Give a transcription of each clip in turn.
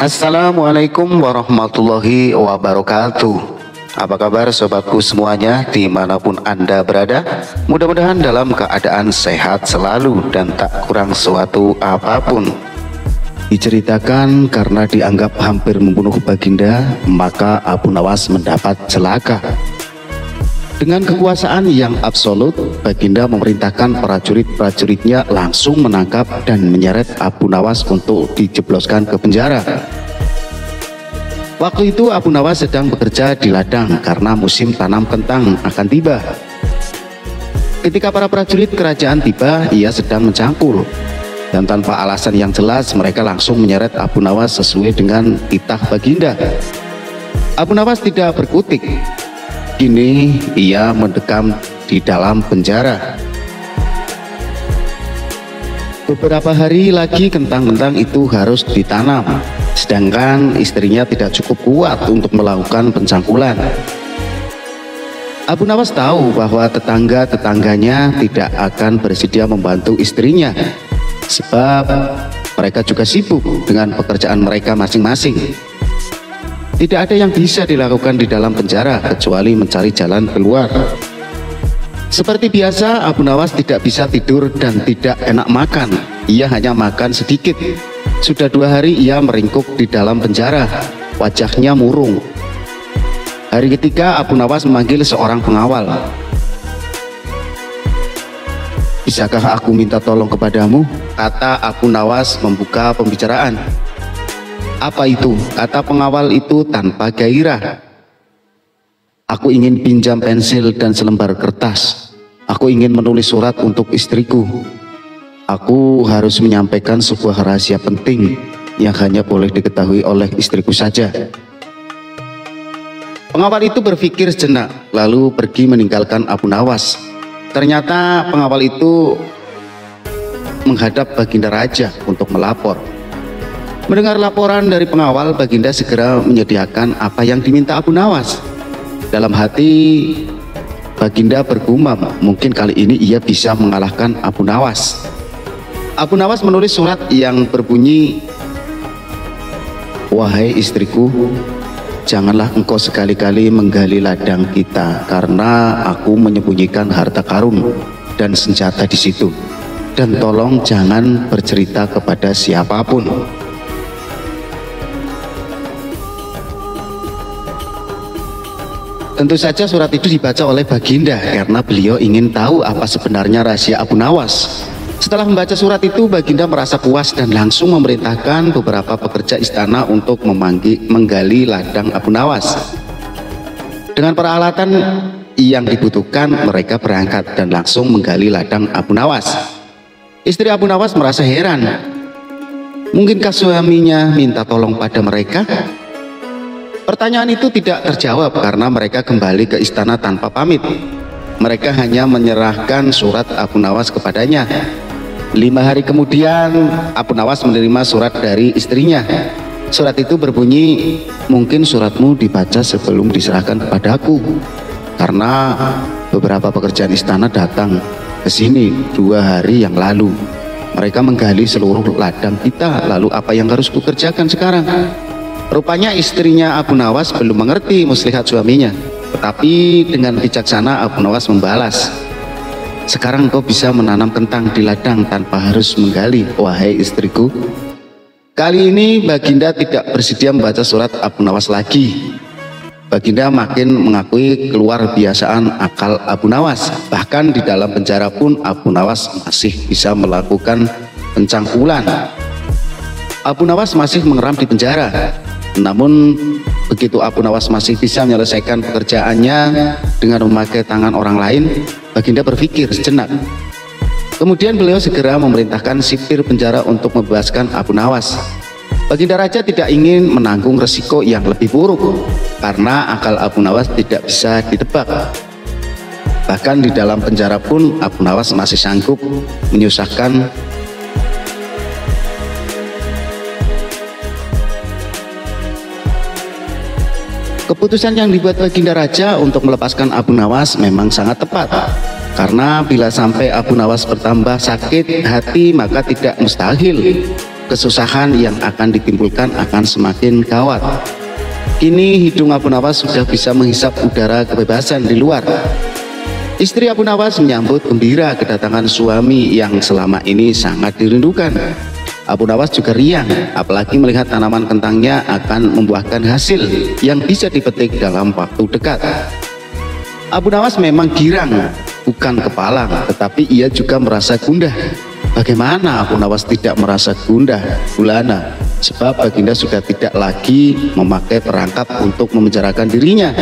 Assalamualaikum warahmatullahi wabarakatuh. Apa kabar sobatku semuanya dimanapun Anda berada? Mudah-mudahan dalam keadaan sehat selalu dan tak kurang suatu apapun. Diceritakan karena dianggap hampir membunuh Baginda, maka Abu Nawas mendapat celaka. Dengan kekuasaan yang absolut, Baginda memerintahkan prajurit-prajuritnya langsung menangkap dan menyeret Abu Nawas untuk dijebloskan ke penjara. Waktu itu Abu Nawas sedang bekerja di ladang karena musim tanam kentang akan tiba. Ketika para prajurit kerajaan tiba, ia sedang mencangkul. Dan tanpa alasan yang jelas, mereka langsung menyeret Abu Nawas sesuai dengan titah Baginda. Abu Nawas tidak berkutik. Kini ia mendekam di dalam penjara. Beberapa hari lagi kentang-kentang itu harus ditanam, sedangkan istrinya tidak cukup kuat untuk melakukan pencangkulan. Abu Nawas tahu bahwa tetangga-tetangganya tidak akan bersedia membantu istrinya, sebab mereka juga sibuk dengan pekerjaan mereka masing-masing. Tidak ada yang bisa dilakukan di dalam penjara kecuali mencari jalan keluar. Seperti biasa, Abu Nawas tidak bisa tidur dan tidak enak makan. Ia hanya makan sedikit. Sudah 2 hari ia meringkuk di dalam penjara. Wajahnya murung. Hari ketiga Abu Nawas memanggil seorang pengawal. "Bisakah aku minta tolong kepadamu?" kata Abu Nawas membuka pembicaraan. "Apa itu?" kata pengawal itu tanpa gairah. "Aku ingin pinjam pensil dan selembar kertas. Aku ingin menulis surat untuk istriku. Aku harus menyampaikan sebuah rahasia penting yang hanya boleh diketahui oleh istriku saja." Pengawal itu berpikir sejenak, lalu pergi meninggalkan Abu Nawas. Ternyata pengawal itu menghadap Baginda Raja untuk melapor. Mendengar laporan dari pengawal, Baginda segera menyediakan apa yang diminta Abu Nawas. Dalam hati Baginda bergumam, mungkin kali ini ia bisa mengalahkan Abu Nawas. Abu Nawas menulis surat yang berbunyi, "Wahai istriku, janganlah engkau sekali-kali menggali ladang kita, karena aku menyembunyikan harta karun dan senjata di situ. Dan tolong jangan bercerita kepada siapapun." Tentu saja surat itu dibaca oleh Baginda karena beliau ingin tahu apa sebenarnya rahasia Abu Nawas. Setelah membaca surat itu, Baginda merasa puas dan langsung memerintahkan beberapa pekerja istana untuk menggali ladang Abu Nawas. Dengan peralatan yang dibutuhkan, mereka berangkat dan langsung menggali ladang Abu Nawas. Istri Abu Nawas merasa heran. Mungkinkah suaminya minta tolong pada mereka? Pertanyaan itu tidak terjawab karena mereka kembali ke istana tanpa pamit. Mereka hanya menyerahkan surat Abu Nawas kepadanya. 5 hari kemudian Abu Nawas menerima surat dari istrinya. Surat itu berbunyi, "Mungkin suratmu dibaca sebelum diserahkan kepadaku, karena beberapa pekerjaan istana datang ke sini 2 hari yang lalu. Mereka menggali seluruh ladang kita, lalu apa yang harus kukerjakan sekarang?" Rupanya istrinya Abu Nawas belum mengerti muslihat suaminya, tetapi dengan bijaksana Abu Nawas membalas, "Sekarang kau bisa menanam kentang di ladang tanpa harus menggali, wahai istriku." Kali ini Baginda tidak bersedia membaca surat Abu Nawas lagi. Baginda makin mengakui keluar biasaan akal Abu Nawas. Bahkan di dalam penjara pun Abu Nawas masih bisa melakukan pencangkulan. Abu Nawas masih mengeram di penjara. Namun begitu Abu Nawas masih bisa menyelesaikan pekerjaannya dengan memakai tangan orang lain, Baginda berpikir sejenak. Kemudian beliau segera memerintahkan sipir penjara untuk membebaskan Abu Nawas. Baginda Raja tidak ingin menanggung resiko yang lebih buruk karena akal Abu Nawas tidak bisa ditebak. Bahkan di dalam penjara pun Abu Nawas masih sanggup menyusahkan Keputusan yang dibuat Baginda Raja untuk melepaskan Abu Nawas memang sangat tepat. Karena bila sampai Abu Nawas bertambah sakit hati, maka tidak mustahil kesusahan yang akan ditimbulkan akan semakin gawat. Kini hidung Abu Nawas sudah bisa menghisap udara kebebasan di luar. Istri Abu Nawas menyambut gembira kedatangan suami yang selama ini sangat dirindukan. Abu Nawas juga riang, apalagi melihat tanaman kentangnya akan membuahkan hasil yang bisa dipetik dalam waktu dekat. Abu Nawas memang girang, bukan kepalang, tetapi ia juga merasa gundah. Bagaimana Abu Nawas tidak merasa gundah gulana? Sebab baginda sudah tidak lagi memakai perangkap untuk memenjarakan dirinya.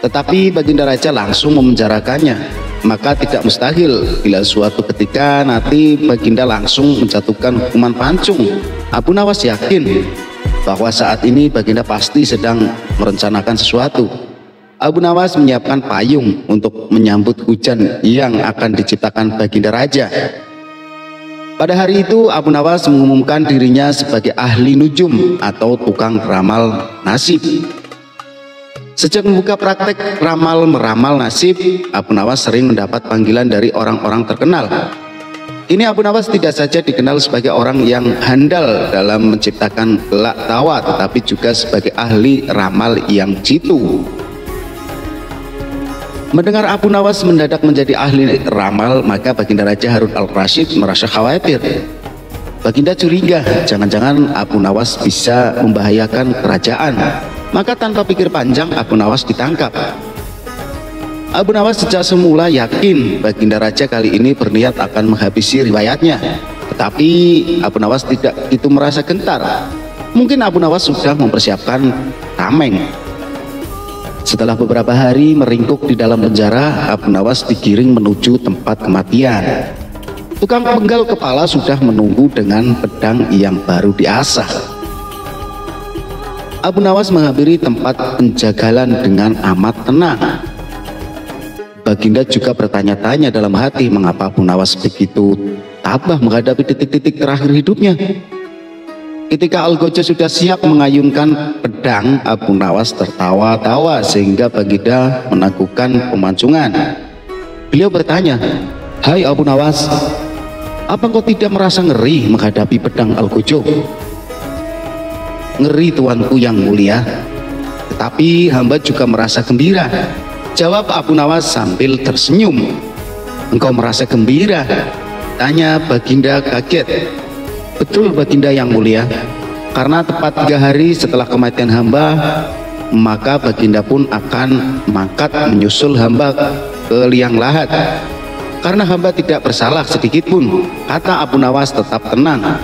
Tetapi baginda raja langsung memenjarakannya. Maka tidak mustahil bila suatu ketika nanti baginda langsung menjatuhkan hukuman pancung. Abu Nawas yakin bahwa saat ini baginda pasti sedang merencanakan sesuatu. Abu Nawas menyiapkan payung untuk menyambut hujan yang akan diciptakan baginda raja. Pada hari itu Abu Nawas mengumumkan dirinya sebagai ahli nujum atau tukang ramal nasib. Sejak membuka praktek ramal meramal nasib, Abu Nawas sering mendapat panggilan dari orang-orang terkenal. Ini Abu Nawas tidak saja dikenal sebagai orang yang handal dalam menciptakan gelak tawa, tetapi juga sebagai ahli ramal yang jitu. Mendengar Abu Nawas mendadak menjadi ahli ramal, maka baginda Raja Harun al-Rasyid merasa khawatir. Baginda curiga, jangan-jangan Abu Nawas bisa membahayakan kerajaan. Maka tanpa pikir panjang Abu Nawas ditangkap. Abu Nawas sejak semula yakin baginda Raja kali ini berniat akan menghabisi riwayatnya. Tetapi Abu Nawas tidak itu merasa gentar. Mungkin Abu Nawas sudah mempersiapkan tameng. Setelah beberapa hari meringkuk di dalam penjara, Abu Nawas digiring menuju tempat kematian. Tukang penggal kepala sudah menunggu dengan pedang yang baru diasah. Abu Nawas menghampiri tempat penjagalan dengan amat tenang. Baginda juga bertanya-tanya dalam hati mengapa Abu Nawas begitu tabah menghadapi titik-titik terakhir hidupnya. Ketika Algojo sudah siap mengayunkan pedang, Abu Nawas tertawa-tawa sehingga baginda menangguhkan pemancingan. Beliau bertanya, "Hai Abu Nawas, apa kau tidak merasa ngeri menghadapi pedang Algojo?" "Ngeri tuanku yang mulia, tetapi hamba juga merasa gembira," jawab Abu Nawas sambil tersenyum. "Engkau merasa gembira?" tanya baginda kaget. "Betul baginda yang mulia, karena tepat 3 hari setelah kematian hamba, maka baginda pun akan mangkat menyusul hamba ke liang lahat. Karena hamba tidak bersalah sedikit pun," kata Abu Nawas tetap tenang.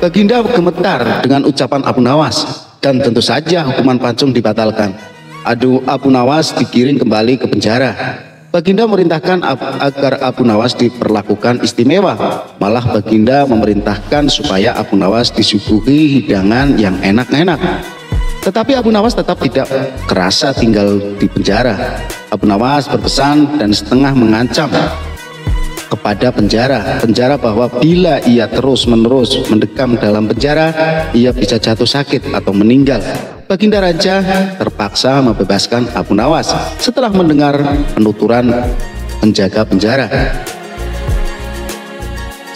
Baginda gemetar dengan ucapan Abu Nawas, dan tentu saja hukuman pancung dibatalkan. Abu Nawas digiring kembali ke penjara. Baginda memerintahkan agar Abu Nawas diperlakukan istimewa. Malah baginda memerintahkan supaya Abu Nawas disuguhi hidangan yang enak-enak. Tetapi Abu Nawas tetap tidak kerasa tinggal di penjara. Abu Nawas berpesan dan setengah mengancam kepada penjara bahwa bila ia terus-menerus mendekam dalam penjara, ia bisa jatuh sakit atau meninggal. Baginda Raja terpaksa membebaskan Abu Nawas setelah mendengar penuturan penjaga penjara.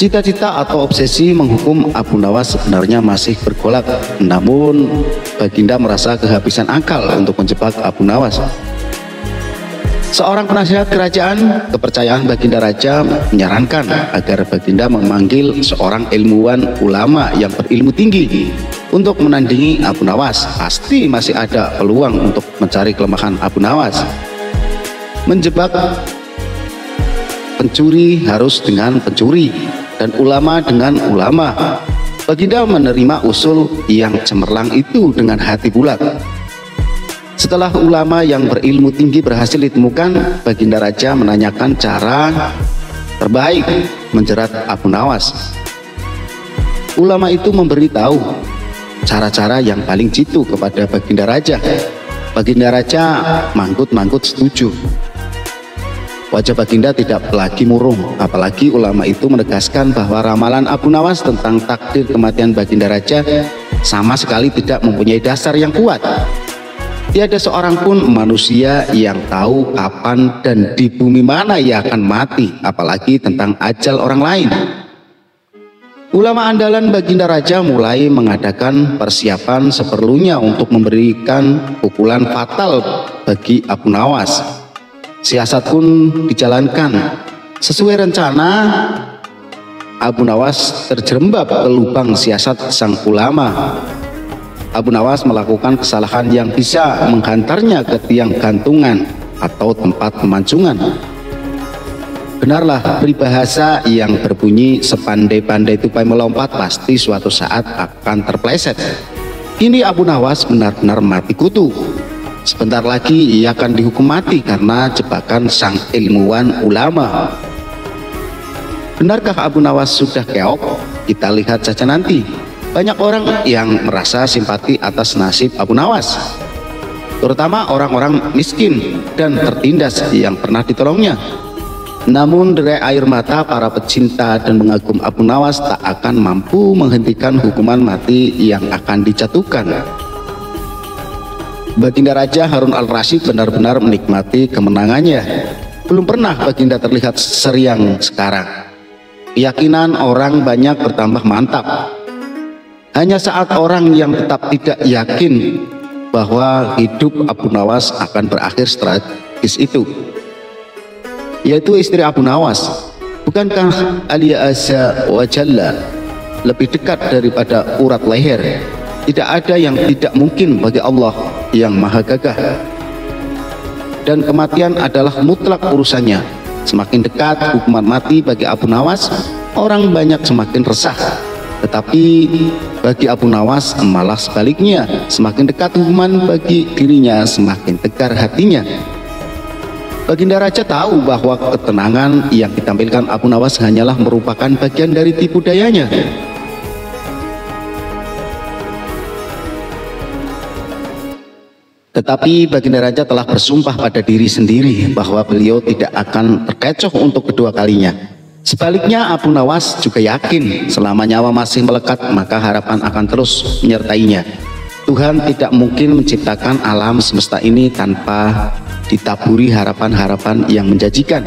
Cita-cita atau obsesi menghukum Abu Nawas sebenarnya masih bergolak, namun baginda merasa kehabisan akal untuk menjebak Abu Nawas. Seorang penasihat kerajaan kepercayaan baginda Raja menyarankan agar baginda memanggil seorang ilmuwan ulama yang berilmu tinggi untuk menandingi Abu Nawas. Pasti masih ada peluang untuk mencari kelemahan Abu Nawas. Menjebak pencuri harus dengan pencuri dan ulama dengan ulama. Baginda menerima usul yang cemerlang itu dengan hati bulat. Setelah ulama yang berilmu tinggi berhasil ditemukan, baginda Raja menanyakan cara terbaik menjerat Abu Nawas. Ulama itu memberitahu cara-cara yang paling jitu kepada baginda Raja. Baginda Raja manggut-manggut setuju. Wajah baginda tidak lagi murung, apalagi ulama itu menegaskan bahwa ramalan Abu Nawas tentang takdir kematian baginda Raja sama sekali tidak mempunyai dasar yang kuat. Tiada seorang pun manusia yang tahu kapan dan di bumi mana ia akan mati, apalagi tentang ajal orang lain. Ulama andalan Baginda Raja mulai mengadakan persiapan seperlunya untuk memberikan pukulan fatal bagi Abu Nawas. Siasat pun dijalankan. Sesuai rencana, Abu Nawas terjerembab ke lubang siasat sang ulama. Abu Nawas melakukan kesalahan yang bisa menghantarnya ke tiang gantungan atau tempat pemancungan. Benarlah peribahasa yang berbunyi sepandai-pandai tupai melompat pasti suatu saat akan terpleset. Kini Abu Nawas benar-benar mati kutu. Sebentar lagi ia akan dihukum mati karena jebakan sang ilmuwan ulama. Benarkah Abu Nawas sudah keok? Kita lihat saja nanti. Banyak orang yang merasa simpati atas nasib Abu Nawas, terutama orang-orang miskin dan tertindas yang pernah ditolongnya. Namun derai air mata para pecinta dan pengagum Abu Nawas tak akan mampu menghentikan hukuman mati yang akan dijatuhkan. Baginda Raja Harun al-Rasyid benar-benar menikmati kemenangannya. Belum pernah Baginda terlihat seriang sekarang. Keyakinan orang banyak bertambah mantap. Hanya saat orang yang tetap tidak yakin bahwa hidup Abu Nawas akan berakhir tragis itu, yaitu istri Abu Nawas. Bukankah Aliyah Azza wa Jalla lebih dekat daripada urat leher? Tidak ada yang tidak mungkin bagi Allah yang maha gagah. Dan kematian adalah mutlak urusannya. Semakin dekat hukuman mati bagi Abu Nawas, orang banyak semakin resah. Tetapi bagi Abu Nawas malah sebaliknya, semakin dekat hukuman bagi dirinya, semakin tegar hatinya. Baginda Raja tahu bahwa ketenangan yang ditampilkan Abu Nawas hanyalah merupakan bagian dari tipu dayanya. Tetapi Baginda Raja telah bersumpah pada diri sendiri bahwa beliau tidak akan terkecoh untuk kedua kalinya. Sebaliknya Abu Nawas juga yakin selama nyawa masih melekat maka harapan akan terus menyertainya. Tuhan tidak mungkin menciptakan alam semesta ini tanpa ditaburi harapan-harapan yang menjanjikan.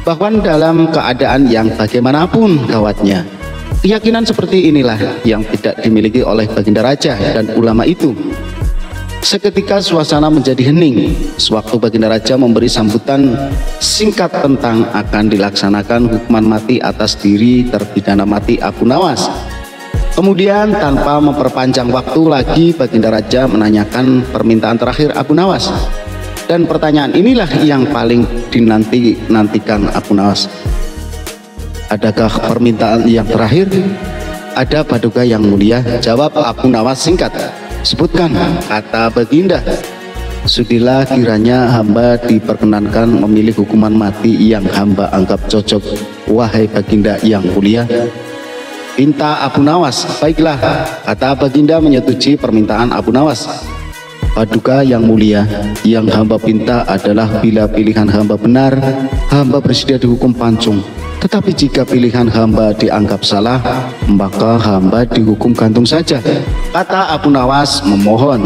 Bahkan dalam keadaan yang bagaimanapun gawatnya, keyakinan seperti inilah yang tidak dimiliki oleh Baginda Raja dan ulama itu. Seketika suasana menjadi hening sewaktu Baginda Raja memberi sambutan singkat tentang akan dilaksanakan hukuman mati atas diri terpidana mati Abu Nawas. Kemudian tanpa memperpanjang waktu lagi, Baginda Raja menanyakan permintaan terakhir Abu Nawas. Dan pertanyaan inilah yang paling dinanti-nantikan Abu Nawas. Adakah permintaan yang terakhir? Ada Paduka yang mulia, jawab Abu Nawas singkat. Sebutkan, kata Baginda. Sudilah kiranya hamba diperkenankan memilih hukuman mati yang hamba anggap cocok, wahai Baginda yang mulia. Pinta Abu Nawas. Baiklah, kata Baginda menyetujui permintaan Abu Nawas. Paduka yang mulia, yang hamba pinta adalah bila pilihan hamba benar, hamba bersedia dihukum pancung. Tetapi jika pilihan hamba dianggap salah, maka hamba dihukum gantung saja. Kata Abu Nawas memohon.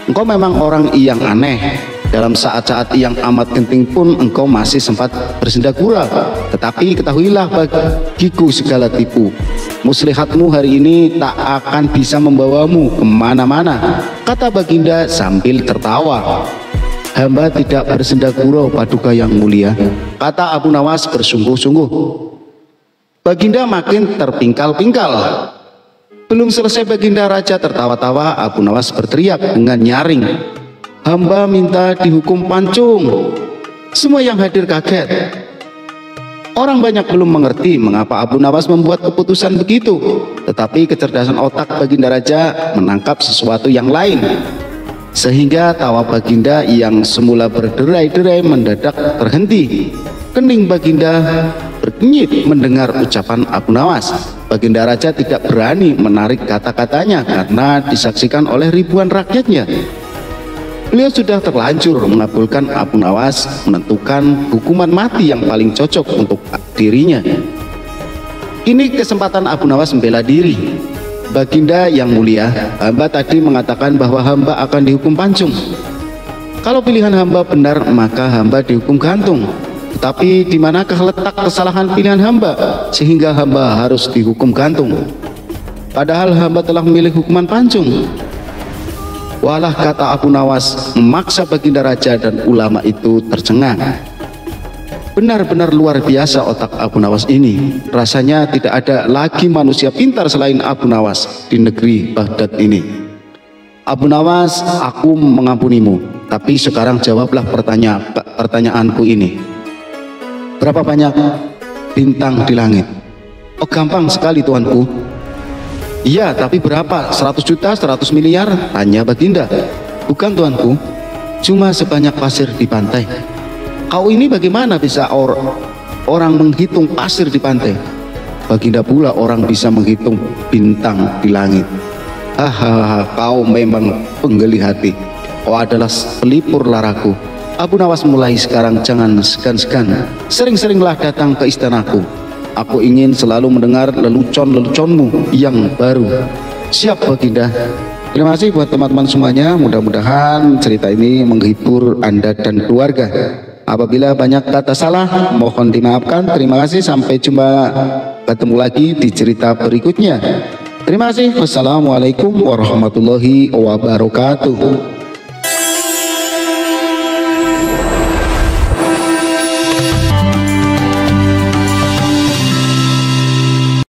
Engkau memang orang yang aneh. Dalam saat-saat yang amat genting pun engkau masih sempat bersenda gurau. Tetapi ketahuilah bagiku segala tipu, muslihatmu hari ini tak akan bisa membawamu kemana-mana. Kata Baginda sambil tertawa. Hamba tidak bersenda gurau, Paduka yang mulia, kata Abu Nawas bersungguh-sungguh. Baginda makin terpingkal-pingkal. Belum selesai Baginda Raja tertawa-tawa, Abu Nawas berteriak dengan nyaring, hamba minta dihukum pancung. Semua yang hadir kaget. Orang banyak belum mengerti mengapa Abu Nawas membuat keputusan begitu. Tetapi kecerdasan otak Baginda Raja menangkap sesuatu yang lain. Sehingga tawa Baginda yang semula berderai-derai mendadak terhenti. Kening Baginda berkenyit mendengar ucapan Abu Nawas. Baginda Raja tidak berani menarik kata-katanya karena disaksikan oleh ribuan rakyatnya. Beliau sudah terlanjur mengabulkan Abu Nawas menentukan hukuman mati yang paling cocok untuk dirinya. Ini kesempatan Abu Nawas membela diri. Baginda yang mulia, hamba tadi mengatakan bahwa hamba akan dihukum pancung. Kalau pilihan hamba benar, maka hamba dihukum gantung. Tapi di manakah letak kesalahan pilihan hamba sehingga hamba harus dihukum gantung? Padahal hamba telah memilih hukuman pancung. Walah, kata Abu Nawas, memaksa baginda raja dan ulama itu tercengang. Benar-benar luar biasa otak Abu Nawas ini. Rasanya tidak ada lagi manusia pintar selain Abu Nawas di negeri Baghdad ini. Abu Nawas, aku mengampunimu, tapi sekarang jawablah pertanyaanku ini. Berapa banyak bintang di langit? Oh, gampang sekali tuanku. Iya, tapi berapa? 100 juta, 100 miliar? Tanya baginda. Bukan tuanku, cuma sebanyak pasir di pantai. Kau ini bagaimana bisa orang menghitung pasir di pantai? Baginda pula orang bisa menghitung bintang di langit. Hahaha, kau memang penggeli hati. Kau adalah pelipur laraku. Abu Nawas, mulai sekarang jangan segan-segan, sering-seringlah datang ke istanaku. Aku ingin selalu mendengar lelucon-leluconmu yang baru. Siap baginda. Terima kasih buat teman-teman semuanya. Mudah-mudahan cerita ini menghibur Anda dan keluarga. Apabila banyak kata salah, mohon dimaafkan. Terima kasih, sampai jumpa, ketemu lagi di cerita berikutnya. Terima kasih. Wassalamualaikum warahmatullahi wabarakatuh.